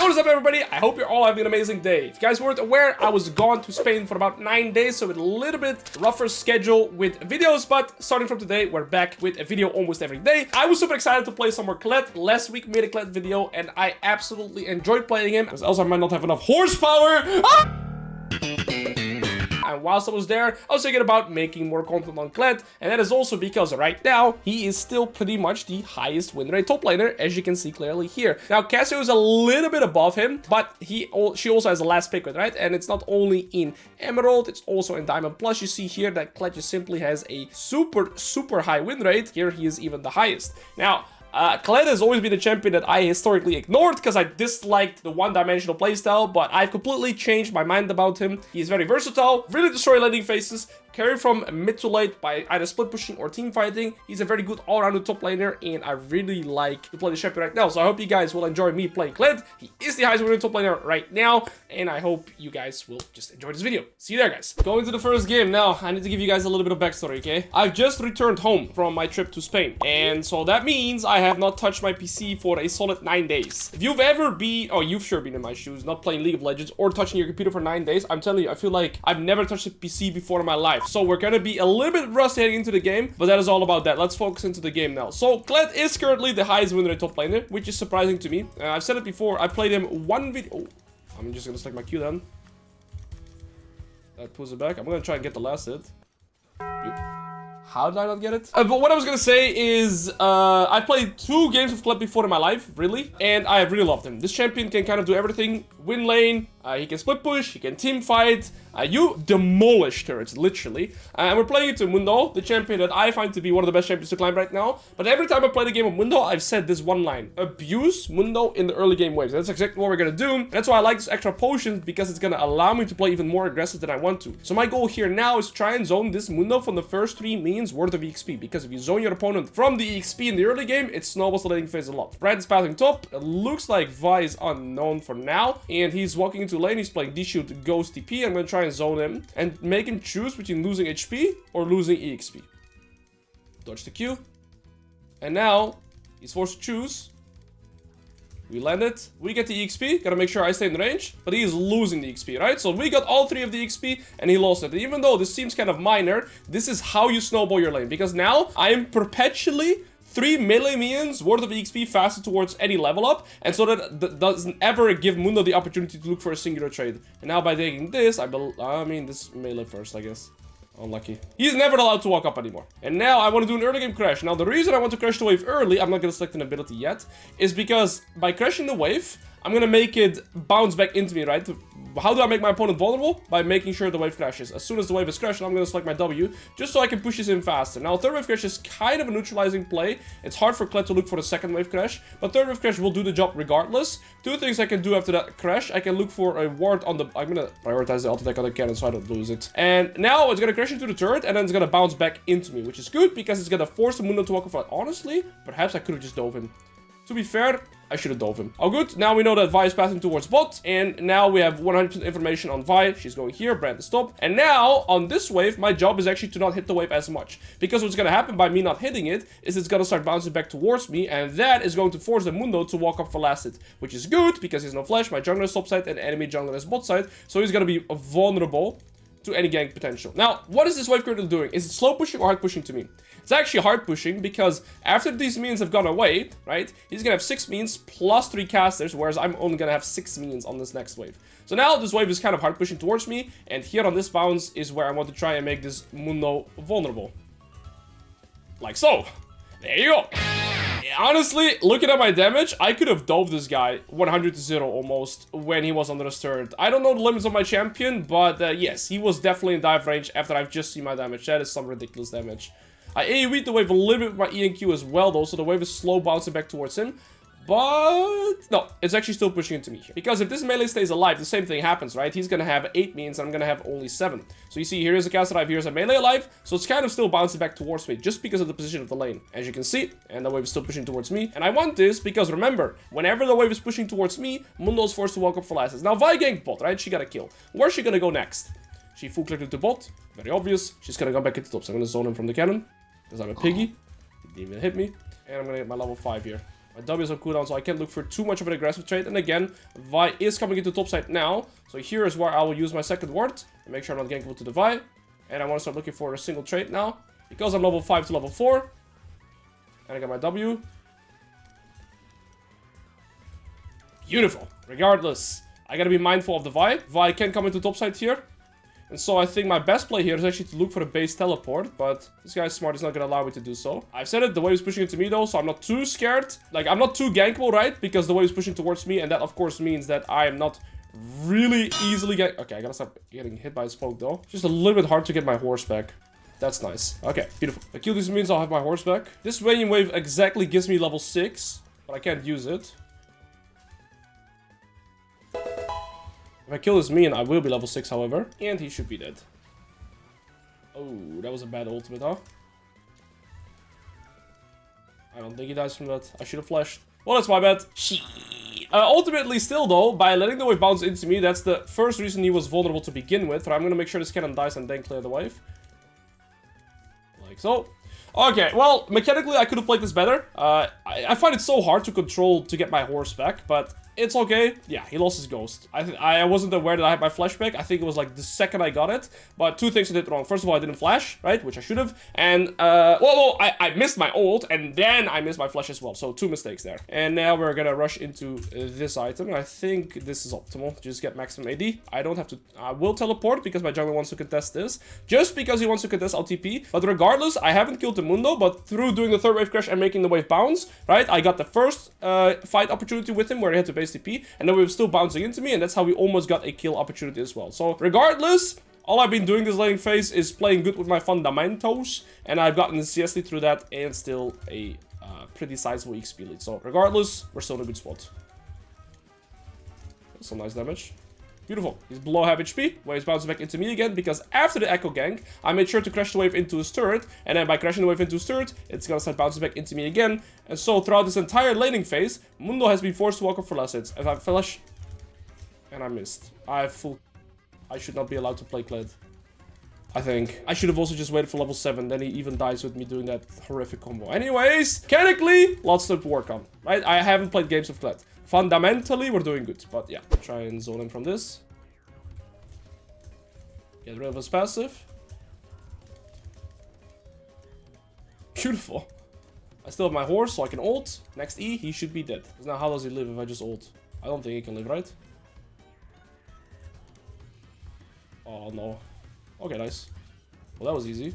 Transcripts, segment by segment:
What is up, everybody? I hope you're all having an amazing day. If you guys weren't aware, I was gone to Spain for about 9 days, so with a little bit rougher schedule with videos, but starting from today, we're back with a video almost every day. I was super excited to play some more Kled. Last week, made a Kled video, and I absolutely enjoyed playing him, because else I might not have enough horsepower. Ah! And whilst I was there, I was thinking about making more content on Kled, and that is also because right now, he is still pretty much the highest win rate top laner, as you can see clearly here. Now, Casio is a little bit above him, but she also has the last pick, right? And it's not only in Emerald, it's also in Diamond. Plus, you see here that Kled just simply has a super high win rate. Here, he is even the highest. Now, Kled has always been a champion that I historically ignored because I disliked the one-dimensional playstyle, but I've completely changed my mind about him. He's very versatile, really destroy landing phases, carry from mid to late by either split pushing or team fighting. He's a very good all-rounded top laner, and I really like to play the champion right now. So I hope you guys will enjoy me playing Kled. He is the highest winning top laner right now, and I hope you guys will just enjoy this video. See you there, guys. Going to the first game now. I need to give you guys a little bit of backstory, okay? I've just returned home from my trip to Spain, and so that means I have not touched my PC for a solid 9 days. If you've ever been, oh, you've sure been in my shoes, not playing League of Legends or touching your computer for 9 days, I'm telling you, I feel like I've never touched a PC before in my life. So we're gonna be a little bit rusty heading into the game, but that is all about that. Let's focus into the game now. So Kled is currently the highest win rate top laner, which is surprising to me. I've said it before, I played him one video. Oh, I'm just gonna select my Q then. That pulls it back. I'm gonna try and get the last hit. How did I not get it? But what I was gonna say is, I played 2 games of Kled before in my life, really, and I really loved him. This champion can kind of do everything. Win lane, he can split push, he can team fight, you demolish turrets, literally. And we're playing it to Mundo, the champion that I find to be one of the best champions to climb right now. But every time I play the game of Mundo, I've said this one line: abuse Mundo in the early game waves. That's exactly what we're gonna do. That's why I like this extra potion, because it's gonna allow me to play even more aggressive than I want to. So my goal here now is to try and zone this Mundo from the first 3 minions worth of EXP, because if you zone your opponent from the EXP in the early game, it snowballs the laning phase a lot. Brad is passing top. It looks like Vi is unknown for now, and he's walking into lane. He's playing D-Shoot Ghost TP. I'm gonna try and zone him and make him choose between losing HP or losing EXP. Dodge the Q. And now he's forced to choose. We land it. We get the EXP. Gotta make sure I stay in range. But he is losing the XP, right? So we got all 3 of the XP and he lost it. And even though this seems kind of minor, this is how you snowball your lane. Because now I am perpetually 3 melee minions worth of EXP faster towards any level up, and so that doesn't ever give Mundo the opportunity to look for a singular trade. And now by taking this, I mean, this melee first, I guess. Unlucky. He's never allowed to walk up anymore. And now I want to do an early game crash. Now the reason I want to crash the wave early, I'm not going to select an ability yet, is because by crashing the wave, I'm going to make it bounce back into me, right? How do I make my opponent vulnerable? By making sure the wave crashes. As soon as the wave is crashed, I'm going to select my W, just so I can push this in faster. Now, third wave crash is kind of a neutralizing play. It's hard for Kled to look for the second wave crash, but third wave crash will do the job regardless. 2 things I can do after that crash. I can look for a ward on the... I'm going to prioritize the auto attack on the cannon so I don't lose it. And now it's going to crash into the turret, and then it's going to bounce back into me, which is good because it's going to force the Mundo to walk off. Honestly, perhaps I could have just dove him. To be fair, I should have dove him. Oh, good. Now we know that Vi is passing towards bot. And now we have 100% information on Vi. She's going here. Brand to stop. And now, on this wave, my job is actually to not hit the wave as much. Because what's going to happen by me not hitting it is it's going to start bouncing back towards me. And that is going to force the Mundo to walk up for last hit. Which is good because he's no flash. My jungler is top side and enemy jungler is bot side. So he's going to be vulnerable to any gank potential. Now, what is this wave currently doing? Is it slow pushing or hard pushing to me? It's actually hard pushing because after these minions have gone away, right, he's gonna have 6 minions plus 3 casters, whereas I'm only gonna have 6 minions on this next wave. So now this wave is kind of hard pushing towards me, and here on this bounce is where I want to try and make this Mundo vulnerable. Like so. There you go. Honestly, looking at my damage, I could have dove this guy 100 to 0 almost when he was under the turret. I don't know the limits of my champion, but yes, he was definitely in dive range after I've just seen my damage. That is some ridiculous damage. I AoE'd the wave a little bit with my E and Q as well, though, so the wave is slow bouncing back towards him. But no, it's actually still pushing into me here. Because if this melee stays alive, the same thing happens, right? He's gonna have 8 minions, and I'm gonna have only 7. So you see, here's a cast alive, here's a melee alive. So it's kind of still bouncing back towards me, just because of the position of the lane. As you can see, and the wave is still pushing towards me. And I want this because, remember, whenever the wave is pushing towards me, Mundo is forced to walk up for last. Now, Vi ganked bot, right? She got a kill. Where's she gonna go next? She full clicked into bot. Very obvious. She's gonna go back into top. So I'm gonna zone him from the cannon. Because I'm a piggy. He didn't even hit me. And I'm gonna get my level 5 here. My W is on cooldown, so I can't look for too much of an aggressive trade. And again, Vi is coming into top side now. So here is where I will use my second ward and make sure I'm not gankable to the Vi. And I want to start looking for a single trade now. Because I'm level 5 to level 4. And I got my W. Beautiful. Regardless, I gotta be mindful of the Vi. Vi can come into top side here. And so I think my best play here is actually to look for a base teleport, but this guy's smart, he's not gonna allow me to do so. I've said it, the wave is pushing into me though, so I'm not too scared. Like, I'm not too gankable, right? Because the wave is pushing towards me, and that of course means that I am not really easily Okay, I gotta stop getting hit by a smoke though. Just a little bit hard to get my horse back. That's nice. Okay, beautiful. I kill these means I'll have my horse back. This Wayne wave exactly gives me level 6, but I can't use it. If I kill this minion, I will be level 6, however. And he should be dead. Oh, that was a bad ultimate, huh? I don't think he dies from that. I should have flashed. Well, that's my bad. Ultimately, still though, by letting the wave bounce into me, that's the first reason he was vulnerable to begin with. I'm gonna make sure this cannon dies and then clear the wave. Like so. Okay, well, mechanically, I could have played this better. I find it so hard to control to get my horse back, but it's okay. Yeah, he lost his ghost. I wasn't aware that I had my flash back. I think it was like the second I got it. But two things I did wrong. First of all, I didn't flash, right? Which I should have. And, I missed my ult, and then I missed my flash as well. So two mistakes there. And now we're gonna rush into this item. I think this is optimal. Just get maximum AD. I don't have to... I will teleport because my jungler wants to contest this. Just because he wants to contest LTP. But regardless, I haven't killed the Mundo, but through doing the third wave crash and making the wave bounce, right? I got the first fight opportunity with him where he had to base TP, and then we were still bouncing into me, and that's how we almost got a kill opportunity as well. So regardless, all I've been doing this laning phase is playing good with my fundamentals, and I've gotten the CSD through that, and still a pretty sizable XP lead. So regardless, we're still in a good spot. That's some nice damage. Beautiful. He's below half HP. Wave's bouncing back into me again, because after the echo gank, I made sure to crash the wave into his turret, and then by crashing the wave into his turret, it's gonna start bouncing back into me again. And so throughout this entire laning phase, Mundo has been forced to walk up for last hits. If I flash, and I missed. I should not be allowed to play Kled. I think. I should have also just waited for level 7, then he even dies with me doing that horrific combo. Anyways, mechanically, lots to work on, right? I haven't played games of Kled. Fundamentally, we're doing good, but yeah, try and zone him from this. Get rid of his passive. Beautiful. I still have my horse, so I can ult. Next E, he should be dead. Now, how does he live if I just ult? I don't think he can live, right? Oh, no. Okay, nice. Well, that was easy.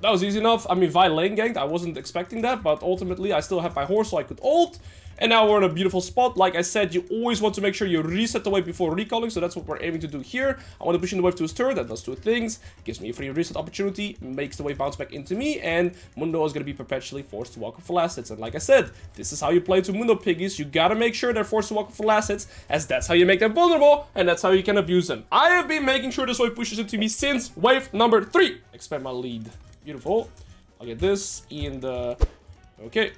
That was easy enough. I mean, Vi lane ganked. I wasn't expecting that, but ultimately, I still have my horse, so I could ult. And now we're in a beautiful spot. Like I said, you always want to make sure you reset the wave before recalling, so that's what we're aiming to do here. I want to push in the wave to his turret. That does two things. Gives me a free reset opportunity, makes the wave bounce back into me, and Mundo is going to be perpetually forced to walk up for last hits. And like I said, this is how you play to Mundo piggies. You gotta make sure they're forced to walk up for last hits, as that's how you make them vulnerable, and that's how you can abuse them. I have been making sure this wave pushes into me since wave number 3. Expand my lead. Beautiful. I'll get this in the... Okay.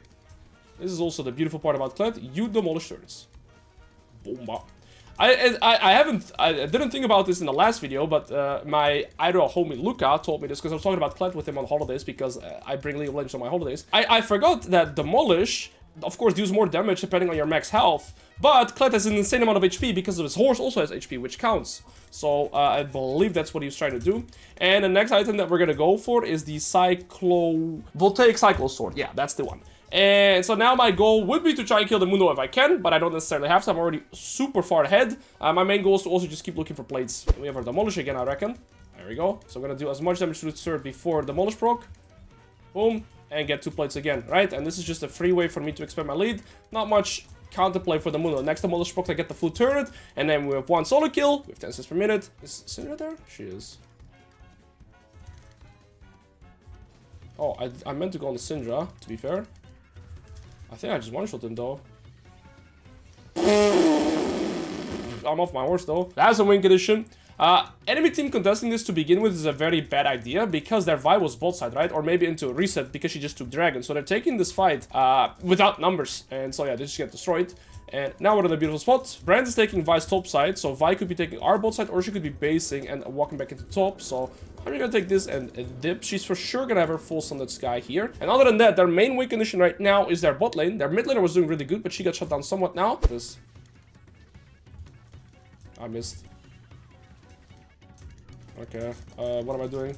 This is also the beautiful part about Kled. You demolish turrets. Bomba. I didn't think about this in the last video, but my idol homie Luca told me this because I was talking about Kled with him on holidays, because I bring League of Legends on my holidays. I forgot that demolish, of course, deals more damage depending on your max health, but Kled has an insane amount of HP because of his horse also has HP, which counts. So I believe that's what he was trying to do. And the next item that we're gonna go for is the Voltaic Cyclo Sword. Yeah, that's the one. And so now my goal would be to try and kill the Mundo if I can, but I don't necessarily have to. I'm already super far ahead. My main goal is to also just keep looking for plates. We have our Demolish again, I reckon. There we go. So I'm gonna do as much damage to the turret before Demolish proc. Boom. And get 2 plates again, right? And this is just a free way for me to expand my lead. Not much counterplay for the Mundo. Next Demolish proc, I get the full turret. And then we have 1 solo kill with 10 cents per minute. Is Syndra there? She is. Oh, I meant to go on the Syndra, to be fair. I think I just one-shot him, though. I'm off my horse, though. That's a win condition. Enemy team contesting this to begin with is a very bad idea, because their Vi was bot side, right? Or maybe into a reset because she just took Dragon. So they're taking this fight without numbers. And so, yeah, they just get destroyed. And now we're in a beautiful spot. Brand is taking Vi's top side, so Vi could be taking our bot side, or she could be basing and walking back into top. So I'm gonna take this and dip. She's for sure gonna have her full on that Sky here. And other than that, their main win condition right now is their bot lane. Their mid laner was doing really good, but she got shut down somewhat now. This. I missed. Okay, what am I doing?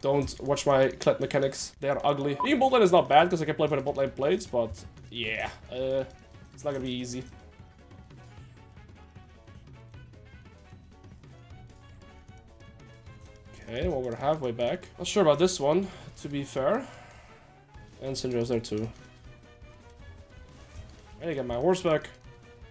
Don't watch my Kled mechanics. They are ugly. Being bot lane is not bad because I can play by the bot lane plates, but yeah, it's not gonna be easy. Okay, well, we're halfway back. Not sure about this one, to be fair. And Syndra's there too. I need to get my horse back.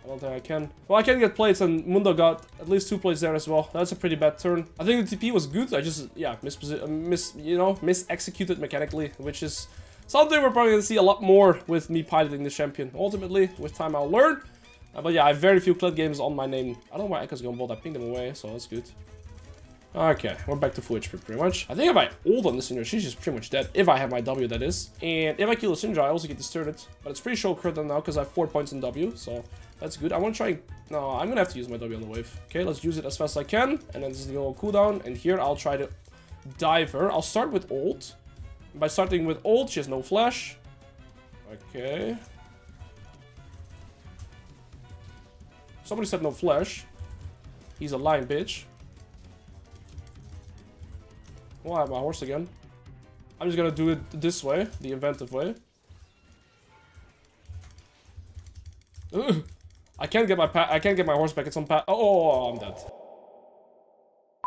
I don't think I can. Well, I can get plates, and Mundo got at least 2 plates there as well. That's a pretty bad turn. I think the TP was good. I just, yeah, mis-executed mechanically, which is something we're probably gonna see a lot more with me piloting this champion. Ultimately, with time I'll learn. But yeah, I have very few Kled games on my name. I don't know why Echo's going bold. I pinged them away, so that's good. Okay, we're back to full HP pretty much. I think if I ult on the Syndra, she's just pretty much dead. If I have my W, that is. And if I kill the Syndra, I also get this turret. But it's pretty sure crit now because I have 4 points in W, so that's good. I want to try... No, I'm gonna have to use my W on the wave. Okay, let's use it as fast as I can. And then this is the little cooldown. And here I'll try to dive her. I'll start with ult. By starting with ult, she has no flash. Okay. Somebody said no flash. He's a lying bitch. Well, I have my horse again. I'm just gonna do it this way, the inventive way. Ugh. I can't get my horse back. It's on oh, I'm dead.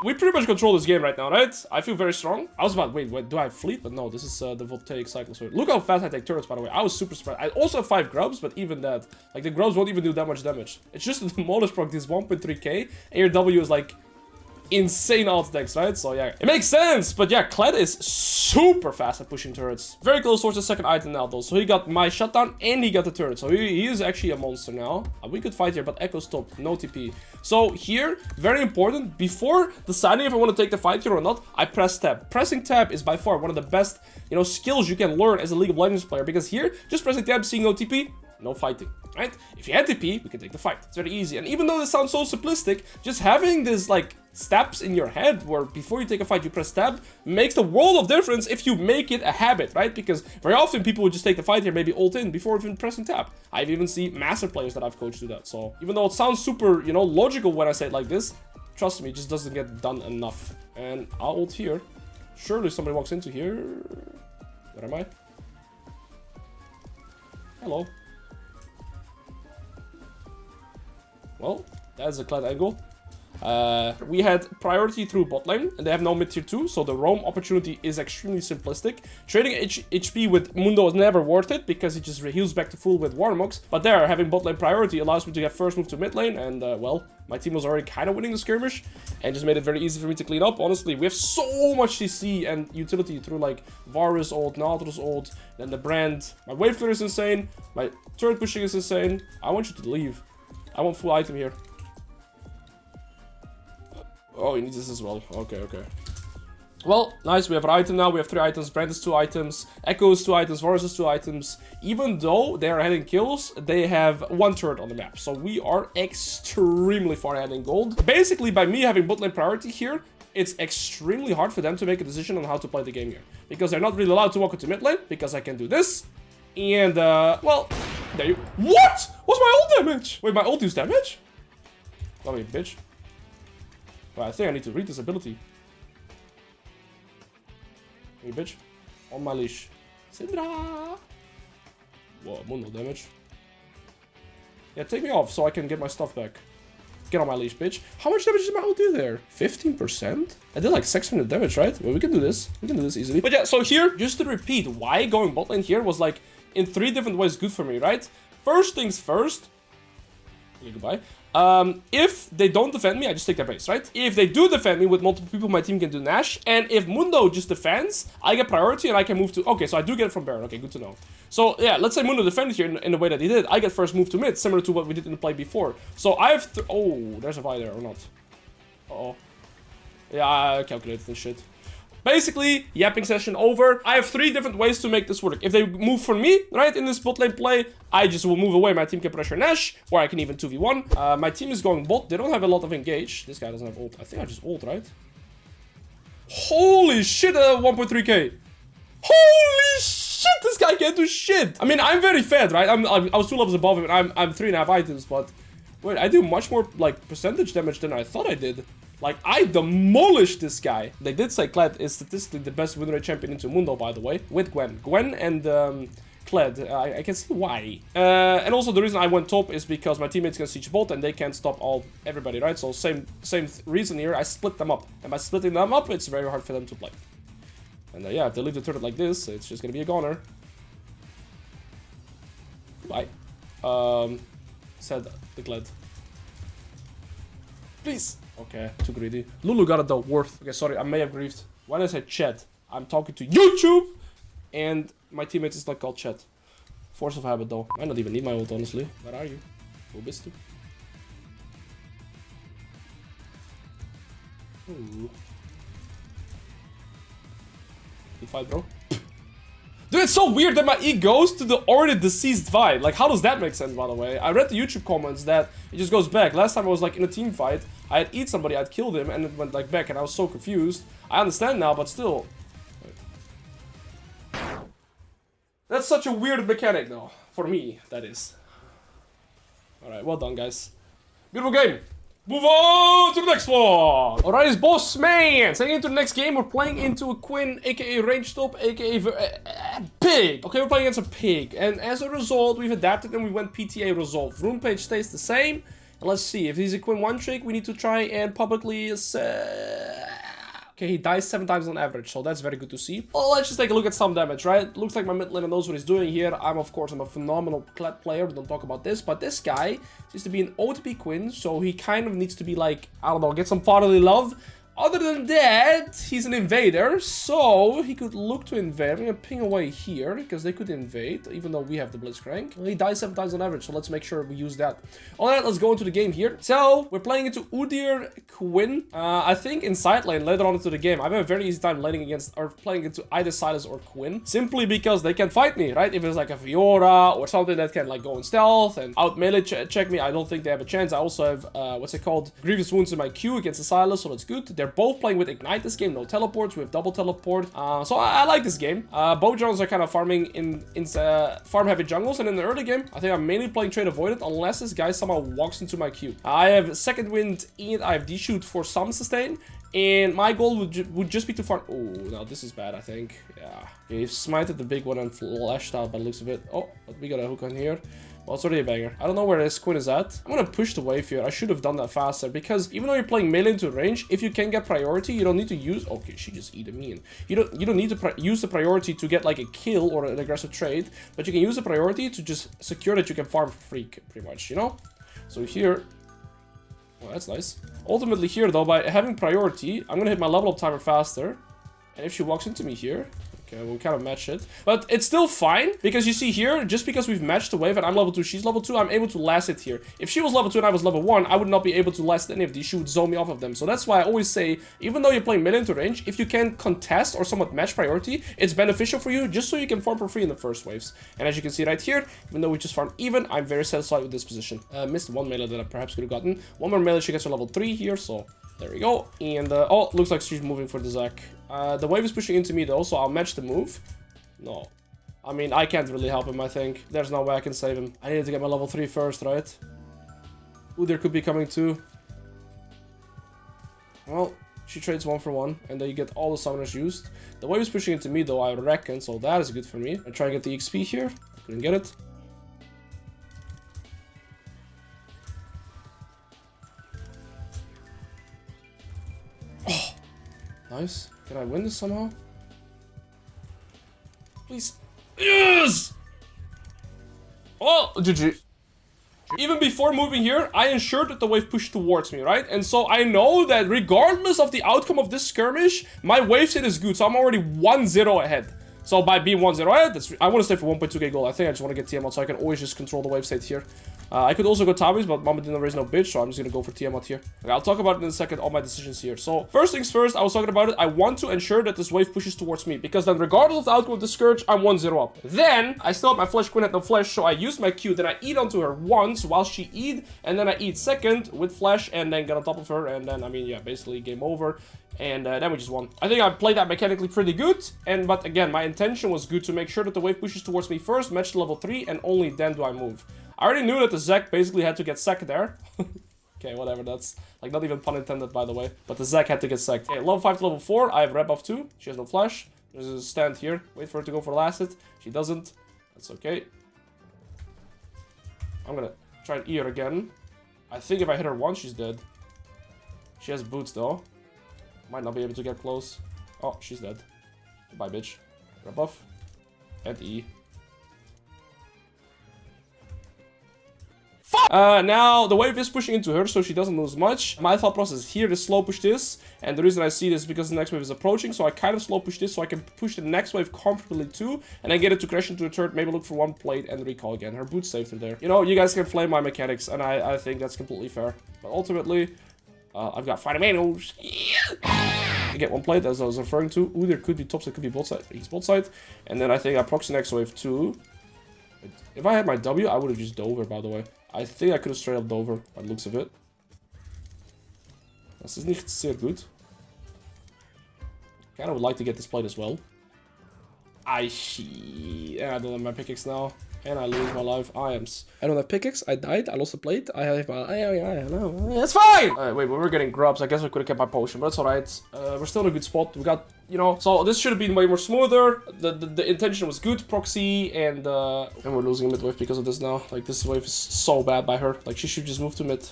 We pretty much control this game right now, right? I feel very strong. I was about, wait, do I have fleet? But no, this is the voltaic cycle. So look how fast I take turrets, by the way. I was super surprised. I also have 5 grubs, but even that, like the grubs won't even do that much damage. It's just the demolish proc is 1.3k, and your W is like insane alt attacks, right? So yeah, it makes sense. But yeah, Kled is super fast at pushing turrets. Very close towards the second item now though. So he got my shutdown and he got the turret. So he is actually a monster now. We could fight here, but Echo stopped. No TP. So here, very important, before deciding if I want to take the fight here or not, I press tab. Pressing tab is by far one of the best, you know, skills you can learn as a League of Legends player, because here, just pressing tab, seeing no TP, no fighting, right? If you had TP, we can take the fight. It's very easy. And even though this sounds so simplistic, just having this like steps in your head where before you take a fight you press tab makes the world of difference if you make it a habit, right? Because very often people would just take the fight here, maybe ult in before even pressing tab. I've even seen master players that I've coached do that. So even though it sounds super, you know, logical when I say it like this, trust me, it just doesn't get done enough. And I'll ult here. Surely somebody walks into here. Where am I? Hello. Well, that's a Kled angle. We had priority through bot lane, and they have no mid tier 2, so the roam opportunity is extremely simplistic. Trading HP with Mundo is never worth it, because he just heals back to full with Warmux. But there, having bot lane priority allows me to get first move to mid lane, and well, my team was already kind of winning the skirmish, and just made it very easy for me to clean up. Honestly, we have so much CC and utility through like Varus ult, Nautilus ult, then the brand. My wave clear is insane, my turret pushing is insane. I want you to leave. I want full item here. Oh, he needs this as well. Okay, okay. Well, nice. We have an item now. We have 3 items. Brand is 2 items. Echo is 2 items. Varus is 2 items. Even though they are ahead in kills, they have 1 turret on the map. So we are extremely far ahead in gold. Basically, by me having bot lane priority here, it's extremely hard for them to make a decision on how to play the game here. Because they're not really allowed to walk into mid lane, because I can do this. And, well, there you... What? What's my ult damage? Wait, my ult used damage? Oh, wait, bitch. Well, I think I need to read this ability. Hey, bitch. On my leash. Syndra! Whoa, Mundo damage. Yeah, take me off so I can get my stuff back. Get on my leash, bitch. How much damage did my ult do there? 15%? I did like 600 damage, right? Well, we can do this. We can do this easily. But yeah, so here, just to repeat, why going bot lane here was like, in 3 different ways good for me, right? First things first. Okay, goodbye. If they don't defend me, I just take their base, right? If they do defend me with multiple people, my team can do Nash. And if Mundo just defends, I get priority and I can move to... Okay, so I do get it from Baron. Okay, good to know. So, yeah, let's say Mundo defended here in the way that he did. I get first move to mid, similar to what we did in the play before. So I have... Oh, there's a Vi there, or not? Uh-oh. Yeah, I calculated this shit. Basically, yapping session over. I have 3 different ways to make this work. If they move for me, right, in this bot lane play, I just will move away. My team can pressure Nash, or I can even 2v1. My team is going bot. They don't have a lot of engage. This guy doesn't have ult. I think I just ult, right? Holy shit, 1.3k. Holy shit, this guy can't do shit. I mean, I'm very fed, right? I was 2 levels above him, and I'm 3.5 items, but wait, I do much more like percentage damage than I thought I did. Like, I demolished this guy. They did say Kled is statistically the best winrate champion into Mundo, by the way, with Gwen. Gwen and Kled, I can see why. And also the reason I went top is because my teammates can siege bolt and they can't stop everybody, right? So same reason here. I split them up, and by splitting them up, it's very hard for them to play. And yeah, if they leave the turret like this, it's just gonna be a goner. Bye. Said the Kled. Please. Okay, too greedy. Lulu got it though, worth. Okay, sorry, I may have griefed. When I said chat, I'm talking to YouTube, and my teammates is not called chat. Force of habit though. I not even need my ult, honestly. Where are you? Who bist du? Ooh. Good fight, bro. Dude, it's so weird that my E goes to the already deceased fight. Like, how does that make sense, by the way? I read the YouTube comments that it just goes back. Last time I was like in a team fight, I had eat somebody, I'd killed him, and it went like back, and I was so confused. I understand now, but still. That's such a weird mechanic, though. For me, that is. Alright, well done, guys. Beautiful game. Move on to the next one. Alright, it's boss man. Heading into the next game, we're playing into a Quinn, aka range top, aka pig. Okay, we're playing against a pig, and as a result, we've adapted and we went PTA resolve. Rune page stays the same. And let's see if he's a Quinn one trick. We need to try and publicly okay, he dies 7 times on average, so that's very good to see. Well, let's just take a look at some damage, right? Looks like my mid laner knows what he's doing here. I'm a phenomenal Kled player. We don't talk about this, but this guy seems to be an OTP Quinn, so he kind of needs to be like, I don't know, get some fatherly love. Other than that, he's an invader, so he could look to invade. I'm gonna ping away here, because they could invade, even though we have the Blitzcrank. Well, he dies 7 times on average, so let's make sure we use that. Alright, let's go into the game here. So, we're playing into Udyr Quinn. I think in side lane, later on into the game, I have a very easy time laning against, or playing into either Silas or Quinn, simply because they can fight me, right? If it's like a Fiora, or something that can like go in stealth, and out melee check me, I don't think they have a chance. I also have, what's it called? Grievous Wounds in my queue against the Silas, so that's good. They're both playing with Ignite this game, no teleports, we have double teleport, so I like this game. Both jungles are kind of farming in farm heavy jungles, and in the early game, I think I'm mainly playing trade avoided unless this guy somehow walks into my queue. I have second wind and I have D-shoot for some sustain, and my goal would just be to farm. Oh, no, this is bad, I think. Yeah. Okay, he smited the big one and flashed out by the looks of it. Oh, but we got a hook on here. Well, it's already a banger. I don't know where this Quinn is at. I'm gonna push the wave here. I should have done that faster, because even though you're playing melee into range, if you can get priority, you don't need to use... Okay, she just eat me in. You don't need to use the priority to get like a kill or an aggressive trade, but you can use the priority to just secure that you can farm free, pretty much, you know? So here... Oh, that's nice. Ultimately here, though, by having priority, I'm gonna hit my level up timer faster. And if she walks into me here... Okay, we'll kind of match it. But it's still fine, because you see here, just because we've matched the wave and I'm level 2, she's level 2, I'm able to last it here. If she was level 2 and I was level 1, I would not be able to last any of these. She would zone me off of them. So that's why I always say, even though you're playing melee into range, if you can contest or somewhat match priority, it's beneficial for you, just so you can farm for free in the first waves. And as you can see right here, even though we just farm even, I'm very satisfied with this position. Missed one melee that I perhaps could have gotten. One more melee, she gets to level 3 here, so... There we go. And, oh, looks like she's moving for the Zac. The wave is pushing into me, though, so I'll match the move. No. I mean, I can't really help him, I think. There's no way I can save him. I needed to get my level 3 first, right? Udyr could be coming too. Well, she trades 1 for 1, and then you get all the summoners used. The wave is pushing into me, though, I reckon, so that is good for me. I try and get the XP here. I couldn't get it. Oh! Nice. Can I win this somehow? Please. Yes! Oh, GG. Even before moving here, I ensured that the wave pushed towards me, right? And so I know that regardless of the outcome of this skirmish, my wave state is good, so I'm already 1-0 ahead. So by being 1-0 ahead, I want to stay for 1.2k gold. I think I just want to get TM out so I can always just control the wave state here. I could also go Tabis, but Mama didn't raise no bitch, so I'm just gonna go for Tiamat here. Okay, I'll talk about it in a second, all my decisions here. So, first things first, I was talking about it. I want to ensure that this wave pushes towards me, because then regardless of the outcome of the Scourge, I'm 1-0 up. Then, I still have my flesh, Quinn had no flesh, so I used my Q, then I eat onto her once while she eat, and then I eat second with flesh, and then get on top of her, and then, I mean, yeah, basically game over. And then we just won. I think I played that mechanically pretty good, but again, my intention was good to make sure that the wave pushes towards me first, match to level 3, and only then do I move. I already knew that the Zek basically had to get sacked there. Okay, whatever, that's like not even pun intended, by the way. But the Zek had to get sacked. Okay, level 5 to level 4, I have red buff 2. She has no flash. There's a stand here. Wait for her to go for the last hit. She doesn't. That's okay. I'm gonna try and E her again. I think if I hit her once, she's dead. She has boots though. Might not be able to get close. Oh, she's dead. Goodbye, bitch. Red buff. And E. Now the wave is pushing into her, so she doesn't lose much. My thought process here is slow push this, and the reason I see this is because the next wave is approaching, so I kind of slow push this so I can push the next wave comfortably too, and then get it to crash into the turret, maybe look for one plate and recall again. Her boots saved her there. You know, you guys can flame my mechanics, and I think that's completely fair. But ultimately, I've got fundamentals. I get one plate, as I was referring to. Ooh, there could be tops, there could be both sides. He's both sides. And then I think I proxy next wave too. If I had my W, I would have just dove her, by the way. I think I could have straight up dove her, by the looks of it. This is nicht sehr gut. Kind of would like to get this plate as well. I don't have my pickaxe now. And I lose my life. I don't have pickaxe. I died. I lost the plate. I have my... I know. It's fine! Wait, but we're getting grubs. I guess I could have kept my potion, but it's alright. We're still in a good spot. We got, you know... So this should have been way more smoother. The intention was good. Proxy and we're losing mid wave because of this now. Like, this wave is so bad by her. Like, she should just move to mid.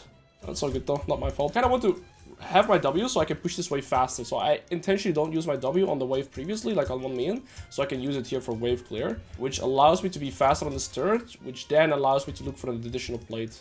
That's all good though. Not my fault. Kind of want to have my W so I can push this wave faster. So I intentionally don't use my W on the wave previously, like on 1 million, so I can use it here for wave clear, which allows me to be faster on this turret, which then allows me to look for an additional plate,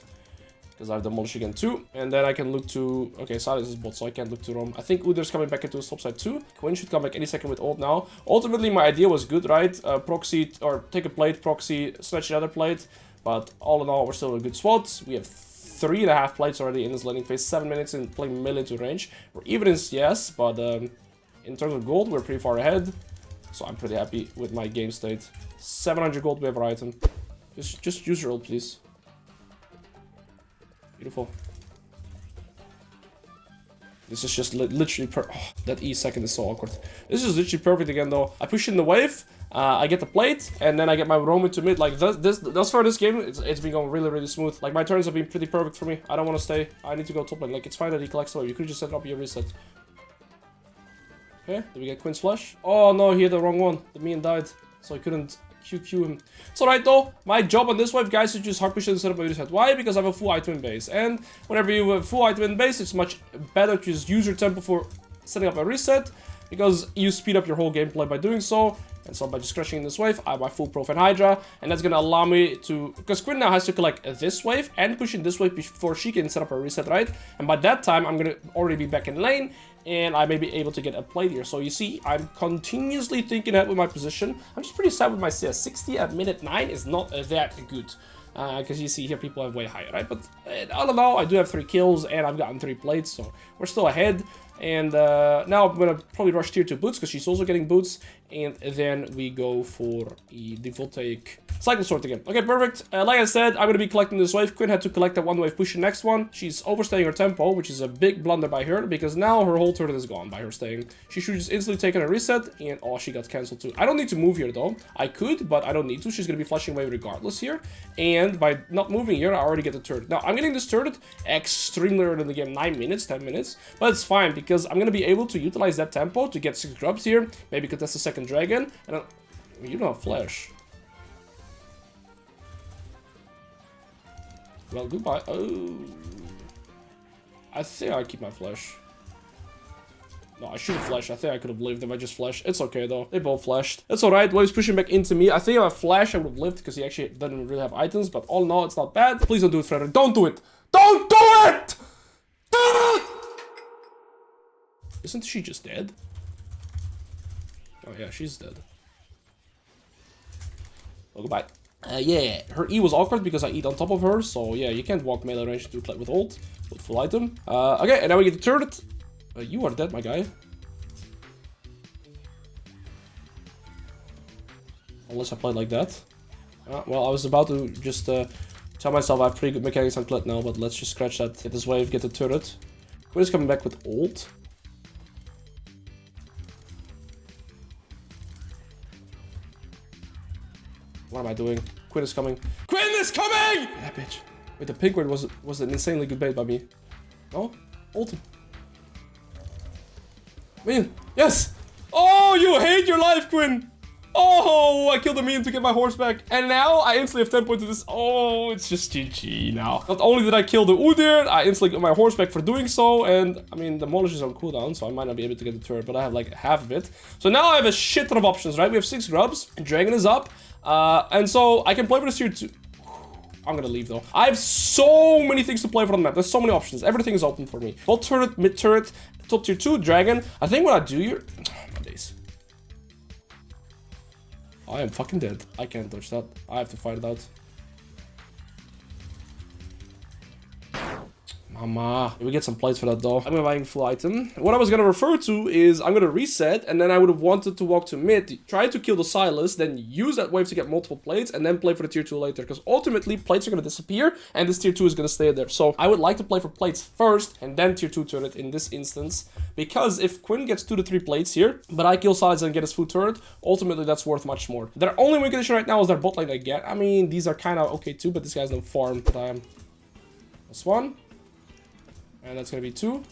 because I have demolish again too, and then I can look to... Okay, Silas is bot, so I can't look to Rom. I think Uder's coming back into his top side too. Quinn should come back any second with ult now. Ultimately, my idea was good, right? Proxy, or take a plate, proxy, snatch the other plate, but all in all, we're still in a good spot. We have 3.5 plates already in this laning phase, 7 minutes in playing melee to range. We're even in CS, but in terms of gold, we're pretty far ahead. So I'm pretty happy with my game state. 700 gold, we have our item. Just use your ult, please. Beautiful. This is just literally that E second is so awkward. This is literally perfect again though. I push in the wave, I get the plate, and then I get my roam into mid. Like thus far this game, it's been going really smooth. Like my turns have been pretty perfect for me. I don't want to stay. I need to go top lane. Like it's fine that he collects the wave. You could just set up your reset. Okay, did we get Quinn's flash? Oh no, he had the wrong one. The minion died, so I couldn't QQ him. It's alright though. My job on this wave, guys, is just hard push instead of a reset. Why? Because I have a full item in base, and whenever you have full item in base, it's much better to just use your tempo for setting up a reset, because you speed up your whole gameplay by doing so. And so by just crushing in this wave, I have my full Prof and Hydra, and that's gonna allow me to, because Quinn now has to collect this wave and push in this wave before she can set up a reset, right? And by that time, I'm gonna already be back in lane, and I may be able to get a plate here. So you see, I'm continuously thinking ahead with my position. I'm just pretty sad with my CS. 60 at minute 9 is not that good. Because you see here people have way higher, right? But all in all, I do have 3 kills, and I've gotten 3 plates, so we're still ahead. And now I'm gonna probably rush tier 2 boots, because she's also getting boots. And then we go for the default take cycle sort again. Okay, perfect. Like I said, I'm gonna be collecting this wave. Quinn had to collect that 1 wave, push the next one. She's overstaying her tempo, which is a big blunder by her, because now her whole turret is gone by her staying. She should just instantly take a reset, and oh, she got cancelled too. I don't need to move here though. I could, but I don't need to. She's gonna be flashing away regardless here. And by not moving here, I already get the turret. Now, I'm getting this turret extremely early in the game, 9 minutes, 10 minutes. But it's fine, because I'm gonna be able to utilize that tempo to get 6 grubs here. Maybe contest the second dragon. And you don't have flash. Well, goodbye. Oh, I think I keep my flash. No, I shouldn't flash. I think I could have lived if I just flashed. It's okay though. They both flashed. It's alright. Well, he's pushing back into me. I think if I flash, I would have lived, because he actually doesn't really have items. But all in all, it's not bad. Please don't do it, Frederick. Don't do it. Don't do it! Isn't she just dead? Oh yeah, she's dead. Oh, goodbye. Yeah, her E was awkward because I eat on top of her, so yeah, you can't walk melee range to Kled with ult, with full item. Okay, and now we get the turret. You are dead, my guy. Unless I played like that. Well, I was about to just tell myself I have pretty good mechanics on Kled now, but let's just scratch that. Get this wave, get the turret. Quinn is coming back with ult. What am I doing? Quinn is coming. Quinn is coming! That bitch. Wait, the pink word was an insanely good bait by me. No? Ult. Man, yes! Oh, you hate your life, Quinn! Oh, I killed a minion to get my horse back. And now I instantly have 10 points to this. Oh, it's just GG now. Not only did I kill the Udyr, I instantly got my horse back for doing so. And I mean, the Demolish is on cooldown, so I might not be able to get the turret, but I have like half of it. So now I have a shit ton of options, right? We have 6 grubs, and Dragon is up. And so I can play for this tier 2. I'm gonna leave though. I have so many things to play for on the map. There's so many options. Everything is open for me. Bot turret, mid turret, top tier 2, Dragon. I think what I do here... my days. I am fucking dead. I can't touch that. I have to fight it out. Mama. We get some plates for that though. I'm buying full item. What I was gonna refer to is I'm gonna reset, and then I would have wanted to walk to mid, try to kill the Silas, then use that wave to get multiple plates, and then play for the tier 2 later. Because ultimately, plates are gonna disappear, and this tier 2 is gonna stay there. So I would like to play for plates first, and then tier 2 turret in this instance. Because if Quinn gets 2 to 3 plates here, but I kill Silas and get his full turret, ultimately that's worth much more. Their only win condition right now is their bot lane again. I mean, these are kind of okay too, but this guy's no farm. But I am. That's 1. And that's gonna be 2.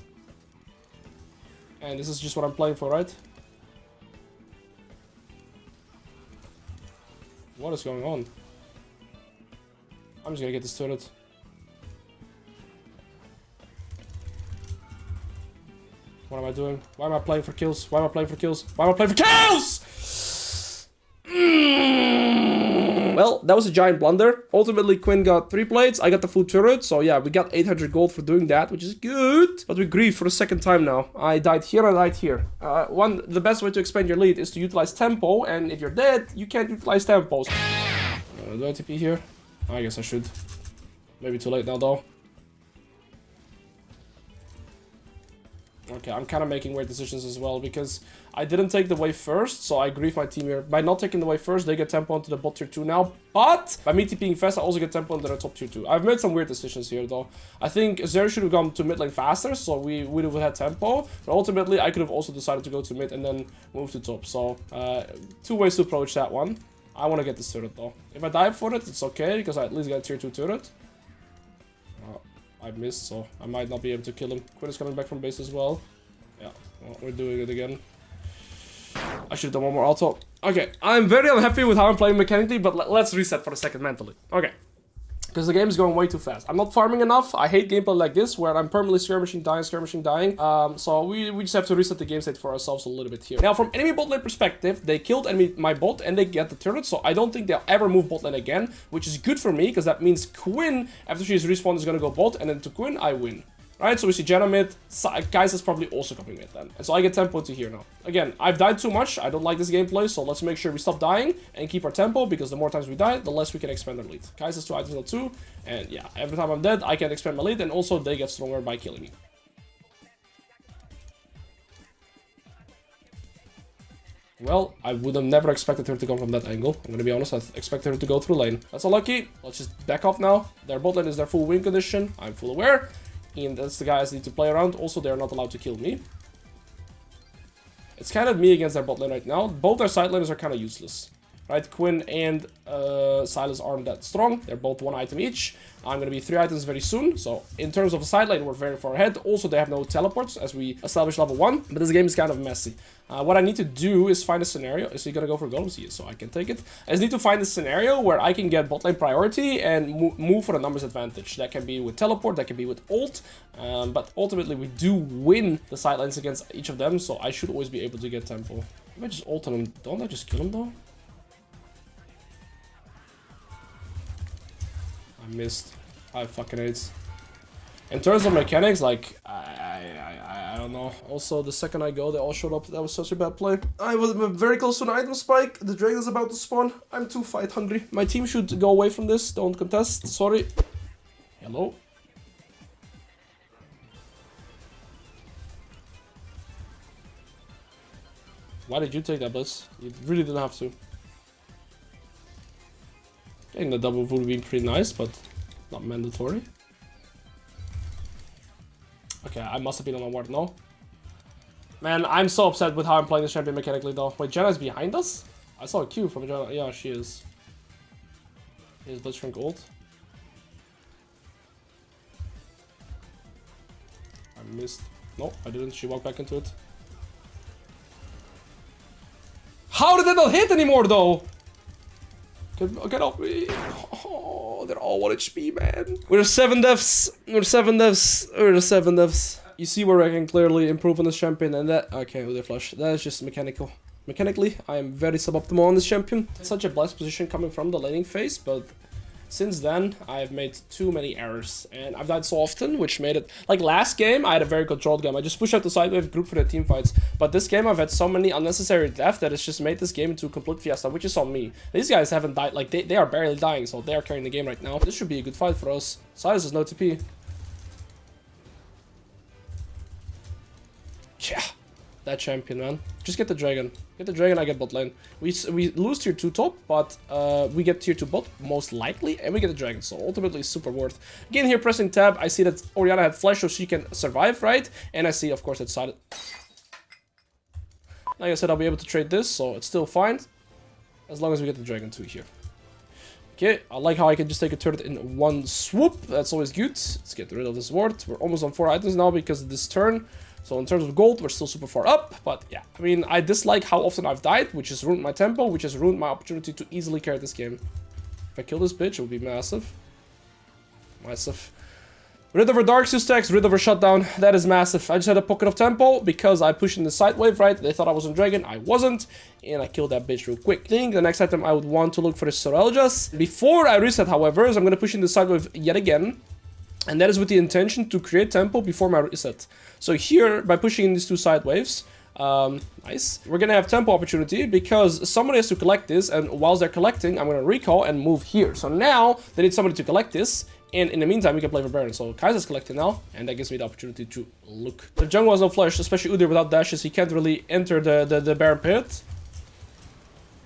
And this is just what I'm playing for, right? What is going on? I'm just gonna get this turret. What am I doing? Why am I playing for kills? Why am I playing for kills? Why am I playing for kills? Well, that was a giant blunder. Ultimately, Quinn got 3 plates. I got the full turret. So yeah, we got 800 gold for doing that, which is good. But we grieve for the 2nd time now. I died here, I died here. The best way to expand your lead is to utilize tempo. And if you're dead, you can't utilize tempos. Do I TP here? I guess I should. Maybe too late now, though. Okay, I'm kind of making weird decisions as well because I didn't take the wave first, so I grieve my team here. By not taking the wave first, they get tempo onto the bot tier 2 now, but by me TPing fast, I also get tempo onto the top tier 2. I've made some weird decisions here though. I think Zeri should have gone to mid lane faster, so we would have had tempo, but ultimately I could have also decided to go to mid and then move to top. So 2 ways to approach that one. I want to get this turret though. If I die for it, it's okay, because I at least got a tier 2 turret. I missed, so I might not be able to kill him. Quinn is coming back from base as well. Yeah, well, we're doing it again. I should have done one more auto. Okay, I'm very unhappy with how I'm playing mechanically, but let's reset for a second mentally. Okay. Because the game is going way too fast. I'm not farming enough. I hate gameplay like this, where I'm permanently skirmishing, dying. So we just have to reset the game state for ourselves a little bit here. Now, from enemy bot lane perspective, they killed my bot and they get the turret, so I don't think they'll ever move bot lane again, which is good for me, because that means Quinn, after she's respawned, is going to go bot, and then to Quinn, I win. Right, so we see Janna mid, Kai'Sa's probably also coming mid then. And so I get tempo to here now. Again, I've died too much, I don't like this gameplay, so let's make sure we stop dying and keep our tempo, because the more times we die, the less we can expand our lead. Kai'Sa's 2 items till 2, and yeah, every time I'm dead, I can expand my lead, and also they get stronger by killing me. Well, I would have never expected her to come from that angle. I'm gonna be honest, I expected her to go through lane. That's unlucky. Let's just back off now. Their bot lane is their full win condition, I'm full aware. And that's the guys need to play around. Also, they're not allowed to kill me. It's kind of me against their bot lane right now. Both their side laners are kind of useless. Right, Quinn and Silas aren't that strong. They're both 1 item each. I'm going to be 3 items very soon. So in terms of a side lane, we're very far ahead. Also, they have no teleports as we establish level 1. But this game is kind of messy. What I need to do is find a scenario. Is he going to go for golems? Yes, so I can take it. I just need to find a scenario where I can get bot lane priority and move for a numbers advantage. That can be with teleport, that can be with ult. But ultimately, we do win the side lanes against each of them. So I should always be able to get tempo. If I just ult on him, don't I just kill him though? I missed. I fucking hate. In terms of mechanics, like I don't know. Also, the second I go, they all showed up. That was such a bad play. I was very close to an item spike. The dragon is about to spawn. I'm too fight hungry. My team should go away from this. Don't contest. Sorry. Hello? Why did you take that, Blitz? You really didn't have to. Getting the double would be pretty nice, but not mandatory. Okay, I must have been on my ward, no? Man, I'm so upset with how I'm playing this champion mechanically, though. Wait, Jenna's behind us? I saw a Q from Jenna. Yeah, she is. Here's Blitzcrank ult. I missed. No, I didn't. She walked back into it. How did that not hit anymore, though? Get off me. Oh, they're all 1 HP, man. We're 7 deaths. We're 7 deaths. We're 7 deaths. You see where I can clearly improve on this champion, and that... Okay, with the flash. That is just mechanical. Mechanically, I am very suboptimal on this champion. It's such a blessed position coming from the laning phase, but... Since then, I've made too many errors, and I've died so often, which made it... Like, last game, I had a very controlled game. I just pushed out the side wave group for the team fights. But this game, I've had so many unnecessary deaths that it's just made this game into a complete fiesta, which is on me. These guys haven't died... Like, they are barely dying, so they are carrying the game right now. This should be a good fight for us. Silas is no TP. Yeah. That champion, man. Just get the dragon. Get the dragon, I get bot lane. We lose tier 2 top, but we get tier 2 bot, most likely, and we get the dragon, so ultimately it's super worth. Again, here pressing tab, I see that Orianna had flash, so she can survive, right? And I see, of course, it's sided. Like I said, I'll be able to trade this, so it's still fine. As long as we get the dragon too here. Okay, I like how I can just take a turret in one swoop. That's always good. Let's get rid of this ward. We're almost on 4 items now because of this turn. So in terms of gold, we're still super far up, but yeah. I mean, I dislike how often I've died, which has ruined my tempo, which has ruined my opportunity to easily carry this game. If I kill this bitch, it would be massive. Massive. Rid of her Dark Seal stacks, rid of her Shutdown. That is massive. I just had a pocket of tempo because I pushed in the side wave, right? They thought I was on Dragon. I wasn't. And I killed that bitch real quick. I think the next item I would want to look for is Soreljas. Before I reset, however, is I'm going to push in the side wave yet again. And that is with the intention to create tempo before my reset. So here, by pushing in these 2 side waves, nice. We're gonna have tempo opportunity because somebody has to collect this, and whilst they're collecting, I'm gonna recall and move here. So now, they need somebody to collect this, and in the meantime, we can play for Baron. So Kaiser's collecting now, and that gives me the opportunity to look. The jungle has no flash, especially Udyr without dashes. He can't really enter the Baron pit.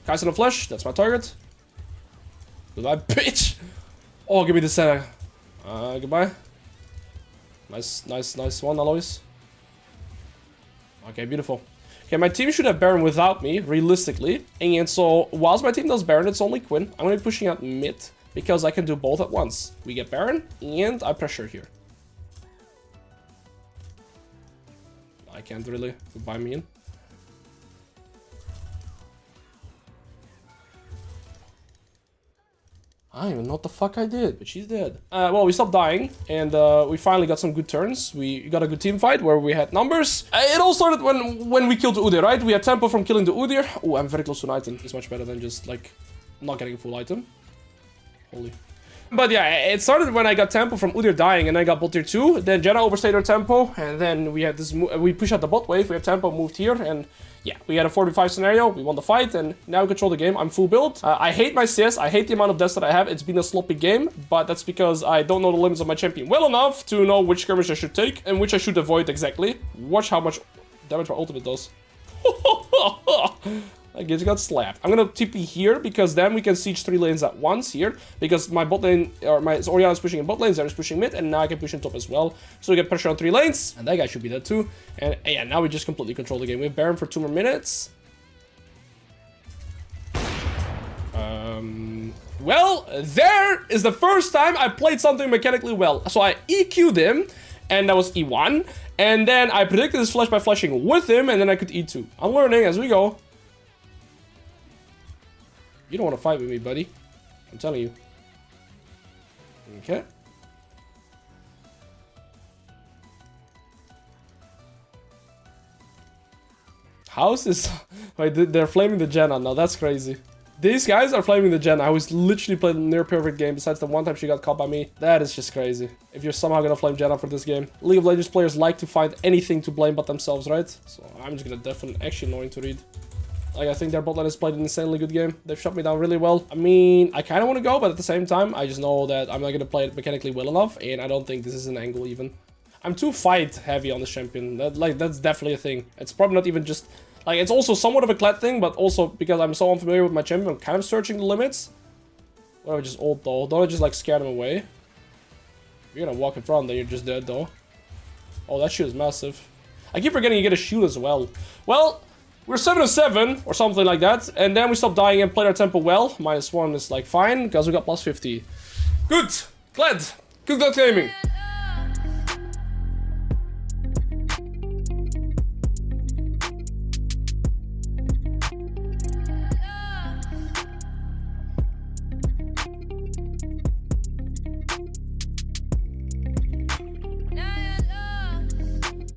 Kaiser no flash, that's my target. Goodbye, bitch! Oh, give me the center. Goodbye. Nice one, Alois. Okay, beautiful. Okay, my team should have Baron without me, realistically. And so, whilst my team does Baron, it's only Quinn. I'm going to be pushing out mid, because I can do both at once. We get Baron, and I pressure here. I can't really. Goodbye, me in. I don't even know what the fuck I did, but she's dead. Well, we stopped dying, and we finally got some good turns. We got a good team fight where we had numbers. It all started when we killed the Udyr, right? We had tempo from killing the Udyr. Oh, I'm very close to an item. It's much better than just, like, not getting a full item. Holy. But yeah, it started when I got tempo from Udyr dying, and I got bot tier 2. Then Jenna overstayed her tempo, and then we had this. We pushed out the bot wave. We had tempo moved here, and yeah, we had a 4v5 scenario. We won the fight, and now we control the game. I'm full build. I hate my CS. I hate the amount of deaths that I have. It's been a sloppy game, but that's because I don't know the limits of my champion well enough to know which skirmish I should take and which I should avoid exactly. Watch how much damage my ultimate does. I just got slapped. I'm gonna TP here because then we can siege 3 lanes at once here because my bot lane or my Orianna is pushing in bot lane, Zeri is pushing mid, and now I can push in top as well. So we get pressure on 3 lanes, and that guy should be dead too. And yeah, now we just completely control the game. We have Baron for 2 more minutes. Well, there is the first time I played something mechanically well. So I EQ'd him, and that was E1, and then I predicted his flash by flashing with him, and then I could E2. I'm learning as we go. You don't want to fight with me, buddy. I'm telling you. Okay. How is this? Wait, they're flaming the Jenna now. That's crazy. These guys are flaming the gen. I was literally playing a near perfect game besides the one time she got caught by me. That is just crazy. If you're somehow gonna flame Jenna for this game. League of Legends players like to find anything to blame but themselves, right? So I'm just gonna definitely actually annoying to read. Like, I think their bot lane has played an insanely good game. They've shut me down really well. I mean, I kind of want to go, but at the same time, I just know that I'm not going to play it mechanically well enough, and I don't think this is an angle even. I'm too fight heavy on the champion. That's definitely a thing. It's probably not even just... Like, it's also somewhat of a Kled thing, but also because I'm so unfamiliar with my champion, I'm kind of searching the limits. What do I just ult though? Don't I just like scare them away? If you're gonna walk in front, then you're just dead though. Oh, that shield is massive. I keep forgetting you get a shield as well. Well... We're 7-7 or something like that, and then we stop dying and play our tempo well. -1 is like fine, because we got +50. Good! Glad! Good luck gaming!